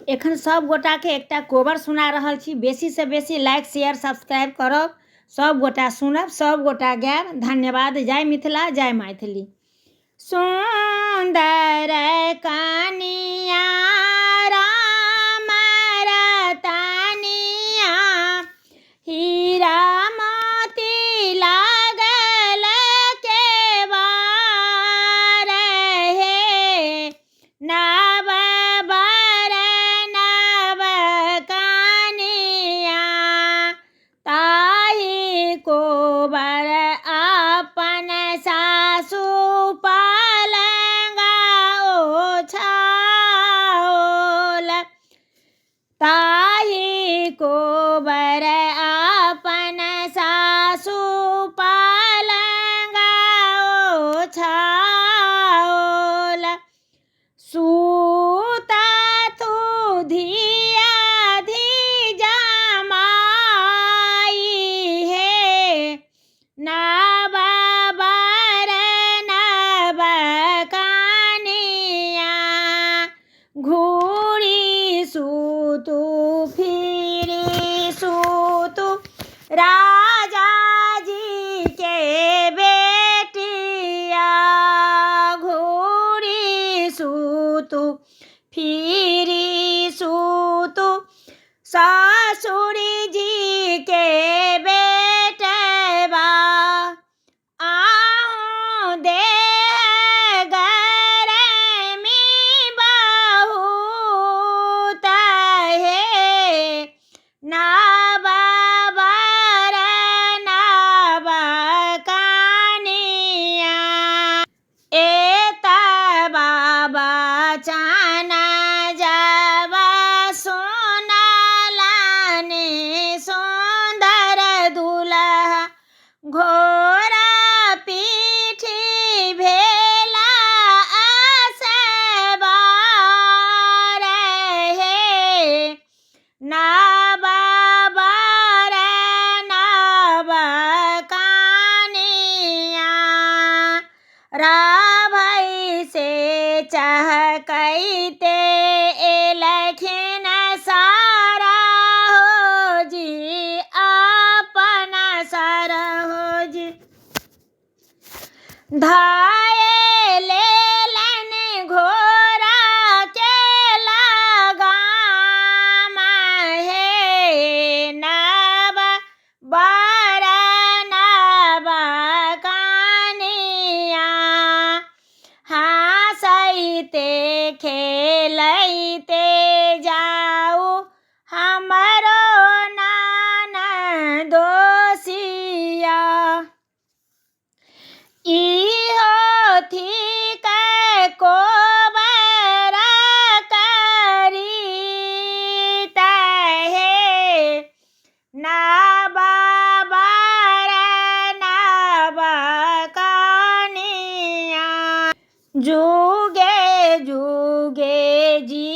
एखन सब गोटा के एकटा कोबर सुना रहल छी। बेसी से बेसी लाइक शेयर सब्सक्राइब करब, सब गोटा सुनब, सब गोटा गायब। धन्यवाद। जय मिथिला, जय मैथिली। सुंदर कनिया राम रतनिया, हीरा मोती लागल केवार हे। नव बर नव कनिया, ताहि कोबर अपन सासु पलंगा ओछाओल। ताहि कोबर अपन सासु पलंगा ओछाओल। सूतथु धिया धी जमाई हे। नव बर नव कनिया, घूरी सूतु फिरी सूतु राजा जी के बेटिया। घूरी सूतु फिरी सूतु ससुर जी के बेटवा। आहूँ देह गरमी बहुत हे। नव बर नव कनिया, एतबा बचन जब सुनलनि सुंदर दुल्हा, घोड़ा पीठी भेला असवार हे। नव बर नव कनिया, राभै से चहकैते एलखिन सारा हो जी, अपन सारा हो जी। धाये लेलन घोड़ा के लगाम हे। नव बर नव कनिया, हँसैते खेलैते जाऊ हमरो ननदोसिया। इहो थिक कोबर करीत हे। नव बर नव कनिया, जुगे जुगे जी